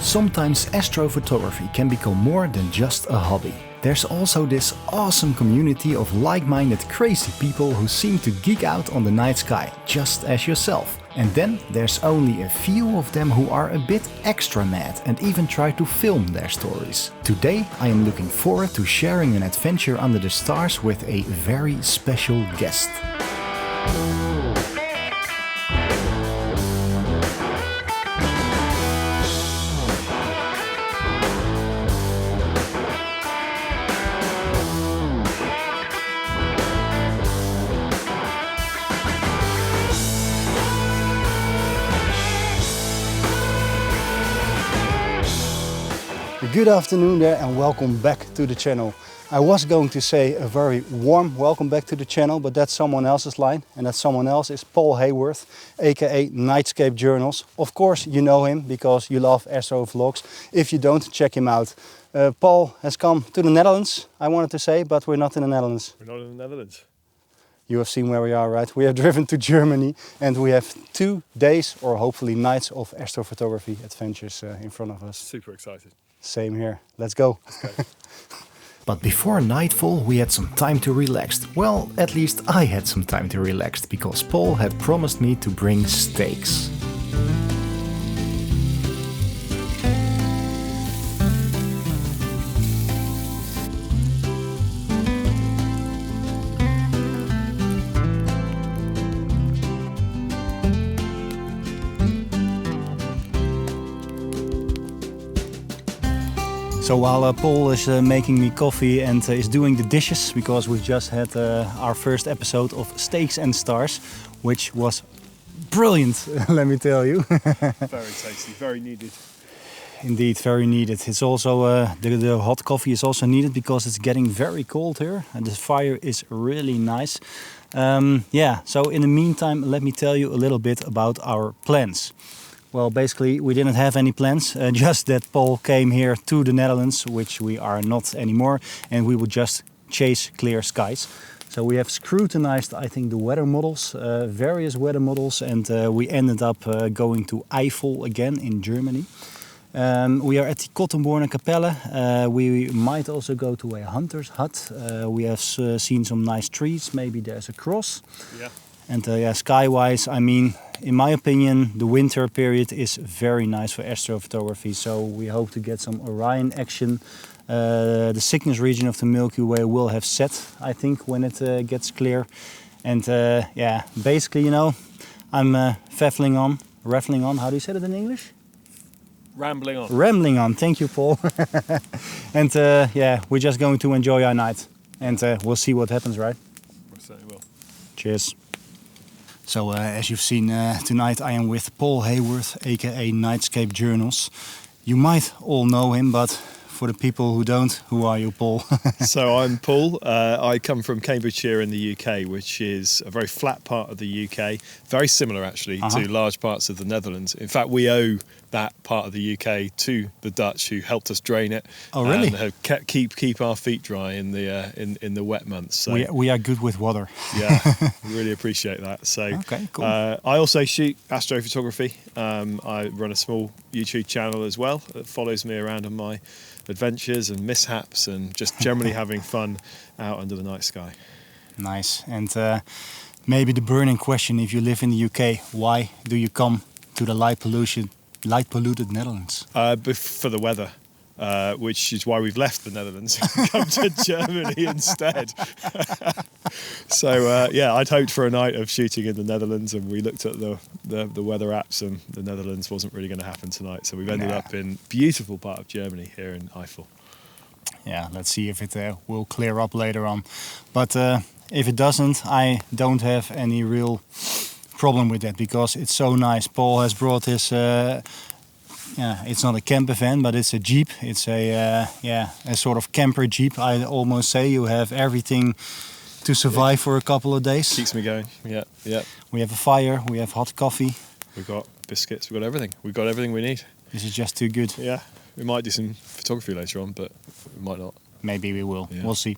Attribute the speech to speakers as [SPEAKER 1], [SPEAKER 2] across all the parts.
[SPEAKER 1] Sometimes astrophotography can become more than just a hobby. There's also this awesome community of like-minded crazy people who seem to geek out on the night sky, just as yourself. And then there's only a few of them who are a bit extra mad and even try to film their stories. Today I am looking forward to sharing an adventure under the stars with a very special guest. Good afternoon there and welcome back to the channel. I was going to say a very warm welcome back to the channel, but that's someone else's line, and that someone else is Paul Haworth, aka Nightscape Journals. Of course you know him because you love astro vlogs. If you don't, check him out. Paul has come to the Netherlands, I wanted to say, but we're not in the Netherlands.
[SPEAKER 2] We're not in the Netherlands.
[SPEAKER 1] You have seen where we are, right? We have driven to Germany and we have 2 days or hopefully nights of astrophotography adventures in front of us.
[SPEAKER 2] Super excited.
[SPEAKER 1] Same here. Let's go. But before nightfall we had some time to relax. Well, at least I had some time to relax because Paul had promised me to bring steaks. So while Paul is making me coffee and is doing the dishes, because we've just had our first episode of Steaks and Stars, which was brilliant, let me tell you.
[SPEAKER 2] Very tasty, very needed.
[SPEAKER 1] Indeed, very needed. It's also the hot coffee is also needed because it's getting very cold here, and the fire is really nice. So in the meantime, let me tell you a little bit about our plans. Well, basically, we didn't have any plans, just that Paul came here to the Netherlands, which we are not anymore, and we would just chase clear skies. So we have scrutinized, I think, the weather models, various weather models, and we ended up going to Eifel again in Germany. We are at the Kottenborner Kapelle. We might also go to a hunter's hut. We have seen some nice trees, maybe there's a cross.
[SPEAKER 2] Yeah.
[SPEAKER 1] And sky-wise, I mean, in my opinion, the winter period is very nice for astrophotography. So we hope to get some Orion action. The Cygnus region of the Milky Way will have set, I think, when it gets clear. And basically, you know, I'm rattling on. How do you say it in English?
[SPEAKER 2] Rambling on.
[SPEAKER 1] Rambling on. Thank you, Paul. And we're just going to enjoy our night. And we'll see what happens, right?
[SPEAKER 2] We certainly will.
[SPEAKER 1] Cheers. So as you've seen tonight, I am with Paul Haworth, aka Nightscape Journals. You might all know him, but for the people who don't, who are you, Paul?
[SPEAKER 2] So I'm Paul. I come from Cambridgeshire in the UK, which is a very flat part of the UK, very similar actually to large parts of the Netherlands. In fact, we owe that part of the UK to the Dutch, who helped us drain it.
[SPEAKER 1] Oh, really?
[SPEAKER 2] And have keep our feet dry in the wet months. So,
[SPEAKER 1] we are good with water.
[SPEAKER 2] Yeah, really appreciate that. So,
[SPEAKER 1] okay, cool.
[SPEAKER 2] I also shoot astrophotography. I run a small YouTube channel as well that follows me around on my adventures and mishaps and just generally having fun out under the night sky.
[SPEAKER 1] Nice. And maybe the burning question: if you live in the UK, why do you come to the light polluted Netherlands?
[SPEAKER 2] For the weather, which is why we've left the Netherlands and come to Germany instead. So I'd hoped for a night of shooting in the Netherlands, and we looked at the weather apps, and the Netherlands wasn't really going to happen tonight. So we've ended up in beautiful part of Germany here in Eifel.
[SPEAKER 1] Yeah, let's see if it will clear up later on. But if it doesn't, I don't have any real problem with that because it's so nice. Paul has brought his it's not a camper van, but it's a Jeep. It's a sort of camper Jeep, I almost say. You have everything to survive for a couple of days.
[SPEAKER 2] Keeps me going. Yeah.
[SPEAKER 1] We have a fire, we have hot coffee.
[SPEAKER 2] We've got biscuits, we've got everything. We've got everything we need.
[SPEAKER 1] This is just too good.
[SPEAKER 2] Yeah. We might do some photography later on, but we might not.
[SPEAKER 1] Maybe we will.
[SPEAKER 2] Yeah.
[SPEAKER 1] We'll see.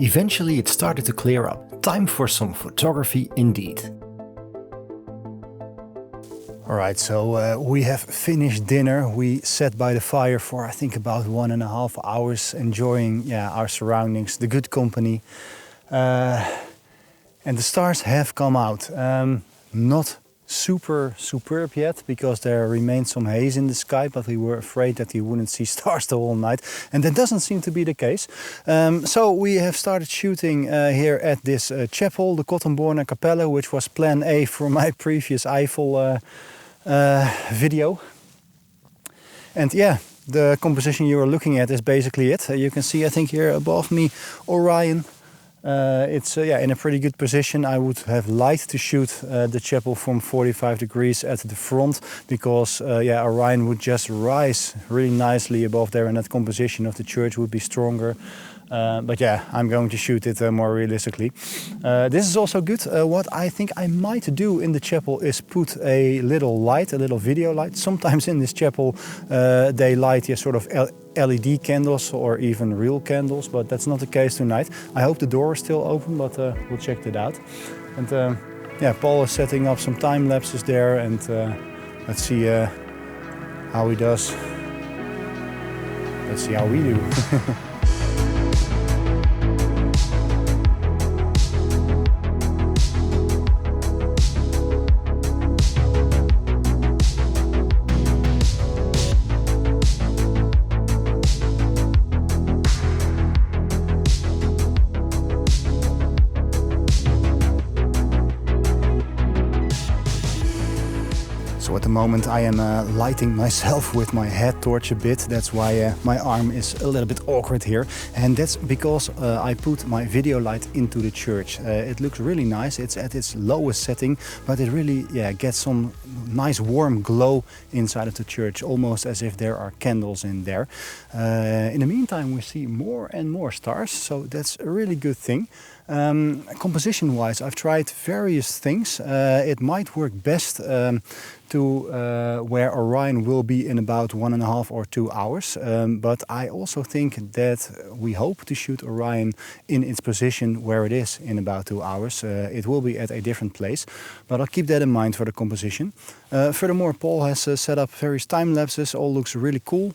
[SPEAKER 3] Eventually it started to clear up. Time for some photography indeed.
[SPEAKER 1] All right, so we have finished dinner. We sat by the fire for I think about 1.5 hours, enjoying our surroundings, the good company, and the stars have come out. Not super superb yet because there remains some haze in the sky, but we were afraid that we wouldn't see stars the whole night, and that doesn't seem to be the case. So we have started shooting here at this chapel, the Cottonborner Capella, which was plan A for my previous Eiffel video. And yeah, the composition you are looking at is basically it. You can see, I think here above me, Orion. It's in a pretty good position. I would have liked to shoot the chapel from 45 degrees at the front because Orion would just rise really nicely above there and that composition of the church would be stronger. But yeah, I'm going to shoot it more realistically. This is also good. What I think I might do in the chapel is put a little light, a little video light. Sometimes in this chapel they light sort of LED candles or even real candles, but that's not the case tonight. I hope the door is still open, but we'll check that out. And Paul is setting up some time lapses there, and let's see how he does. Let's see how we do. At the moment I am lighting myself with my head torch a bit. That's why my arm is a little bit awkward here, and that's because I put my video light into the church. It looks really nice. It's at its lowest setting, but it really gets some nice warm glow inside of the church, almost as if there are candles in there. In the meantime we see more and more stars, so that's a really good thing. Composition wise, I've tried various things. It might work best to where Orion will be in about 1.5 or 2 hours. But I also think that we hope to shoot Orion in its position where it is in about 2 hours. It will be at a different place, but I'll keep that in mind for the composition. Furthermore, Paul has set up various time lapses. All looks really cool.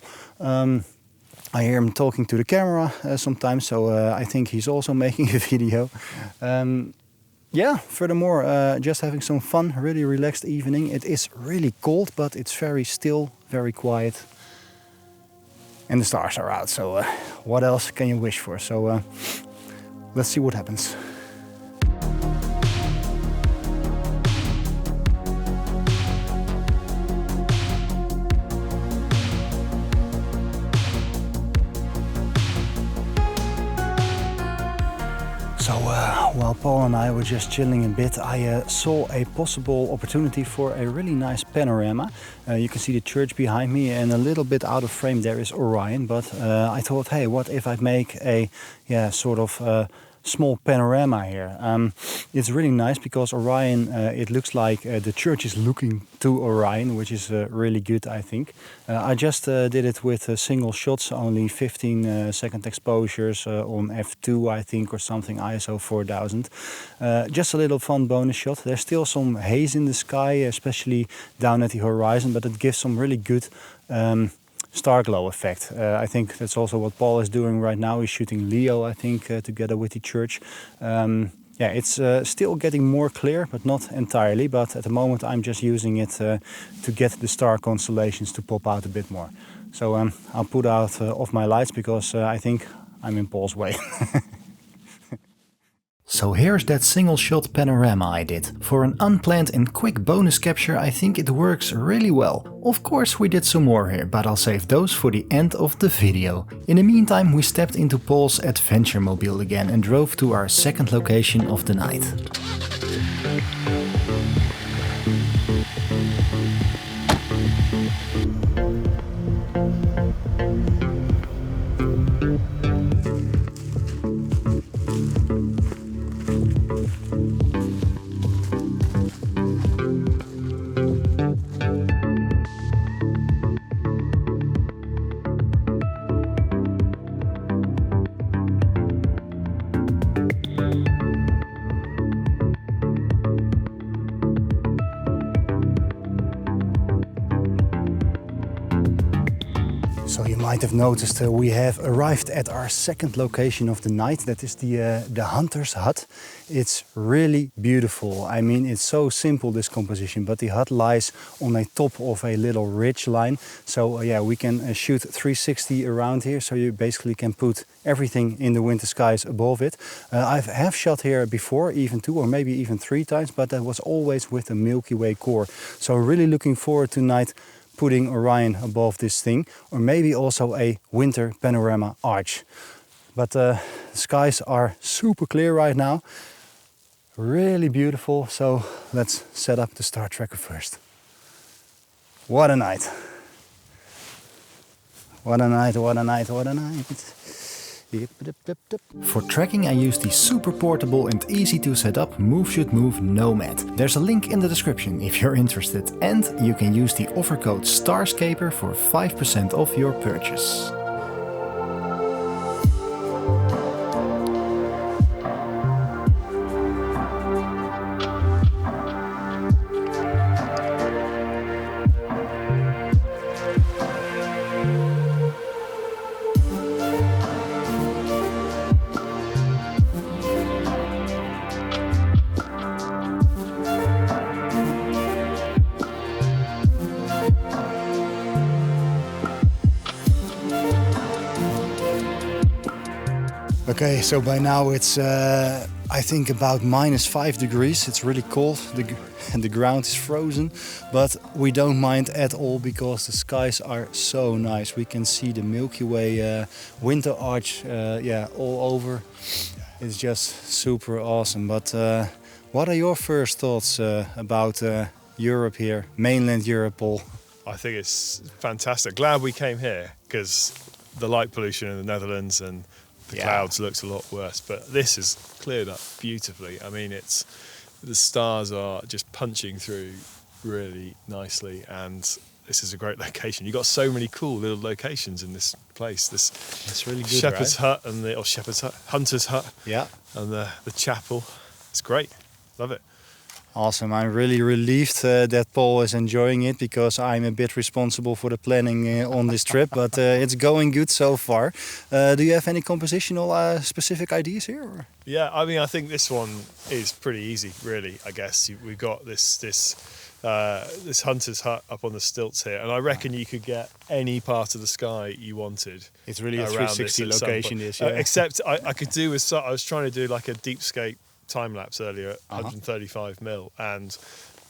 [SPEAKER 1] I hear him talking to the camera sometimes, so I think he's also making a video. Furthermore, just having some fun, really relaxed evening. It is really cold, but it's very still, very quiet. And the stars are out, so what else can you wish for? So let's see what happens. So while Paul and I were just chilling a bit, I saw a possible opportunity for a really nice panorama. You can see the church behind me, and a little bit out of frame there is Orion. But I thought, hey, what if I make a sort of small panorama here? It's really nice because Orion, it looks like the church is looking to Orion, which is really good, I think. I just did it with single shots, only 15-second exposures on f2, I think, or something, ISO 4000. Just a little fun bonus shot. There's still some haze in the sky, especially down at the horizon, but it gives some really good star glow effect. I think that's also what Paul is doing right now. He's shooting Leo, I think, together with the church. It's still getting more clear, but not entirely. But at the moment I'm just using it to get the star constellations to pop out a bit more. So I'll put out off my lights because I think I'm in Paul's way.
[SPEAKER 3] So here's that single shot panorama I did. For an unplanned and quick bonus capture, I think it works really well. Of course we did some more here, but I'll save those for the end of the video. In the meantime, we stepped into Paul's adventure mobile again and drove to our second location of the night.
[SPEAKER 1] So you might have noticed we have arrived at our second location of the night. That is the hunter's hut. It's really beautiful. I mean, it's so simple, this composition, but the hut lies on a top of a little ridge line. So yeah, we can shoot 360 around here. So you basically can put everything in the winter skies above it. I have shot here before, even 2 or maybe even 3 times, but that was always with a Milky Way core. So really looking forward tonight putting Orion above this thing, or maybe also a winter panorama arch. But the skies are super clear right now, really beautiful. So let's set up the star tracker first. What a night! What a night, what a night, what a night.
[SPEAKER 3] For tracking I use the super portable and easy to set up Move Should Move Nomad. There's a link in the description if you're interested, and you can use the offer code STARSCAPER for 5% off your purchase.
[SPEAKER 1] Okay, so by now it's I think about -5 degrees. It's really cold, the ground is frozen, but we don't mind at all because the skies are so nice. We can see the Milky Way winter arch yeah, all over. It's just super awesome. But what are your first thoughts about Europe here, mainland Europe, Paul?
[SPEAKER 2] I think it's fantastic. Glad we came here because the light pollution in the Netherlands and the clouds looks a lot worse, but this is cleared up beautifully. I mean, the stars are just punching through really nicely, and this is a great location. You've got so many cool little locations in this place.
[SPEAKER 1] It's really good,
[SPEAKER 2] Shepherd's
[SPEAKER 1] right?
[SPEAKER 2] Hut and Hunter's Hut,
[SPEAKER 1] Yeah,
[SPEAKER 2] and the chapel. It's great. Love it.
[SPEAKER 1] Awesome. I'm really relieved that Paul is enjoying it because I'm a bit responsible for the planning on this trip, but it's going good so far. Do you have any compositional specific ideas here? Or?
[SPEAKER 2] Yeah, I mean, I think this one is pretty easy, really. I guess we've got this hunter's hut up on the stilts here, and I reckon you could get any part of the sky you wanted.
[SPEAKER 1] It's really a 360 location, this. Yeah.
[SPEAKER 2] Except I could do with. I was trying to do like a Deepscape time lapse earlier at 135 mil, and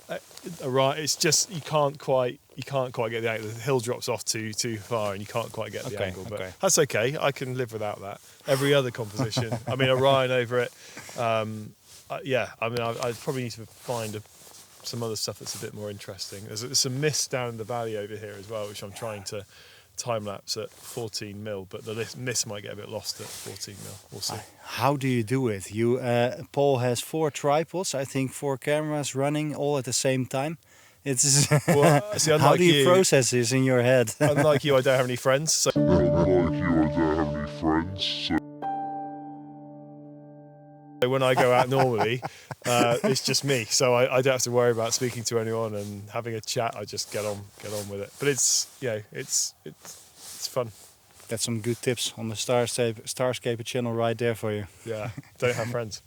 [SPEAKER 2] it's just you can't quite get the angle. The hill drops off too far, and you can't quite get the angle. But that's okay. I can live without that. Every other composition, I mean, Orion over it. Yeah, I mean, I probably need to find some other stuff that's a bit more interesting. There's some mist down in the valley over here as well, which I'm trying to time lapse at 14 mil, but the mist might get a bit lost at 14 mil. We'll see.
[SPEAKER 1] How do you do it? Paul has 4 tripods, I think 4 cameras running all at the same time. It's
[SPEAKER 2] well, see,
[SPEAKER 1] how do you process this in your head?
[SPEAKER 2] Unlike you, I don't have any friends. So when I go out normally, it's just me, so I don't have to worry about speaking to anyone and having a chat. I just get on with it. But it's fun.
[SPEAKER 1] That's some good tips on the Starscaper channel right there for you.
[SPEAKER 2] Yeah, don't have friends.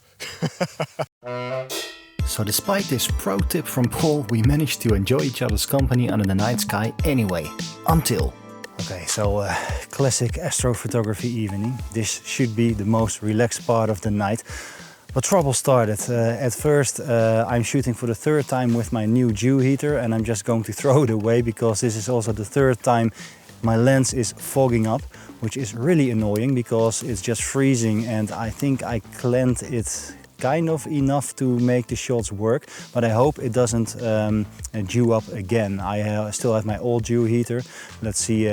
[SPEAKER 3] So despite this pro tip from Paul, we managed to enjoy each other's company under the night sky anyway. Until...
[SPEAKER 1] Okay, so classic astrophotography evening. This should be the most relaxed part of the night. But trouble started. At first, I'm shooting for the 3rd time with my new dew heater, and I'm just going to throw it away because this is also the 3rd time my lens is fogging up, which is really annoying because it's just freezing, and I think I cleaned it kind of enough to make the shots work, but I hope it doesn't dew up again. I still have my old dew heater. Let's see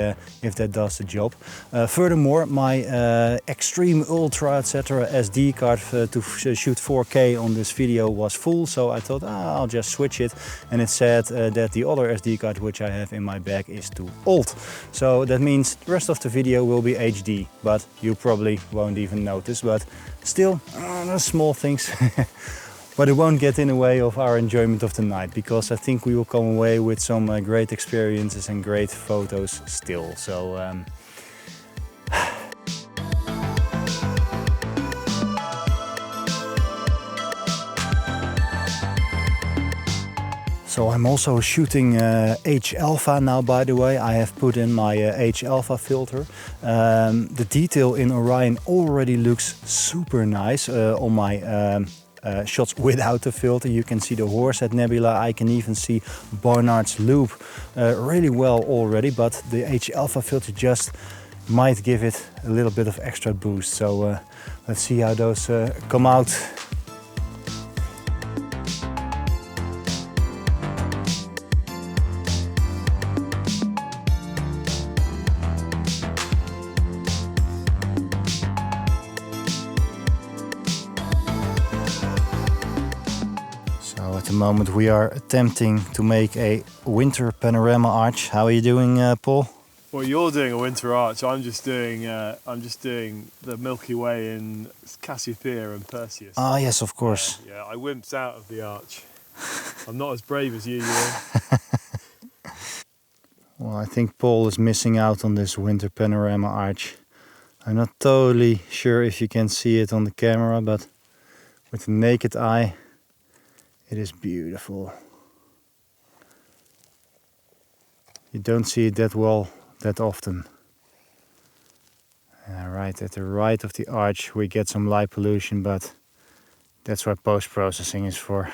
[SPEAKER 1] if that does the job. Furthermore, my extreme ultra etc SD card to shoot 4K on this video was full, so I thought I'll just switch it, and it said that the other SD card which I have in my bag is too old. So that means the rest of the video will be HD, but you probably won't even notice, but still, small things. but it won't get in the way of our enjoyment of the night, because I think we will come away with some great experiences and great photos still. So So I'm also shooting H-alpha now, by the way. I have put in my H-alpha filter. The detail in Orion already looks super nice on my shots without the filter. You can see the Horsehead Nebula. I can even see Barnard's Loop really well already, but the H-alpha filter just might give it a little bit of extra boost. So let's see how those come out. At the moment we are attempting to make a winter panorama arch. How are you doing, Paul?
[SPEAKER 2] Well, you're doing a winter arch. I'm just doing the Milky Way in Cassiopeia and Perseus.
[SPEAKER 1] Ah, yes, of course.
[SPEAKER 2] Yeah, I wimped out of the arch. I'm not as brave as you, Ewan.
[SPEAKER 1] Well, I think Paul is missing out on this winter panorama arch. I'm not totally sure if you can see it on the camera, but with the naked eye, it is beautiful. You don't see it that well that often. Right at the right of the arch we get some light pollution, but that's what post-processing is for.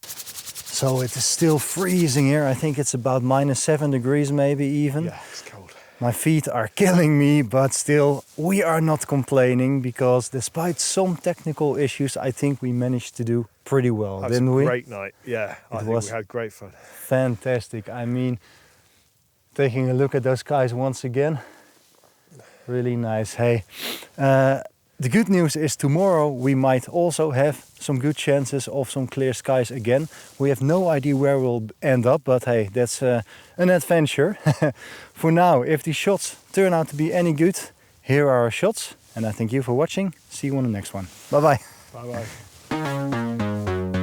[SPEAKER 1] So it is still freezing here. I think it's about -7 degrees maybe even.
[SPEAKER 2] Yeah, it's cold.
[SPEAKER 1] My feet are killing me, but still we are not complaining, because despite some technical issues, I think we managed to do pretty well, didn't we?
[SPEAKER 2] Great night. Yeah, I think we had great fun.
[SPEAKER 1] Fantastic. I mean, taking a look at those skies once again, really nice. Hey, the good news is tomorrow we might also have some good chances of some clear skies again. We have no idea where we'll end up, but hey, that's an adventure. For now, if the shots turn out to be any good, here are our shots. And I thank you for watching. See you on the next one. Bye-bye.
[SPEAKER 2] Bye-bye.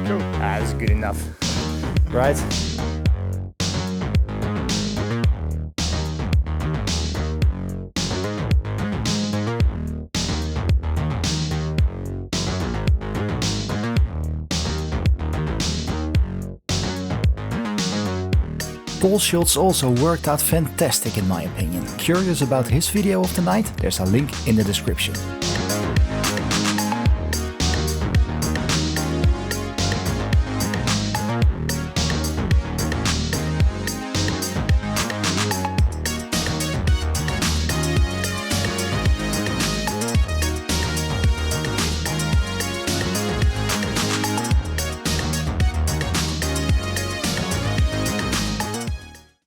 [SPEAKER 1] Cool. That's good enough. Right?
[SPEAKER 3] Paul's shots also worked out fantastic in my opinion. Curious about his video of the night? There's a link in the description.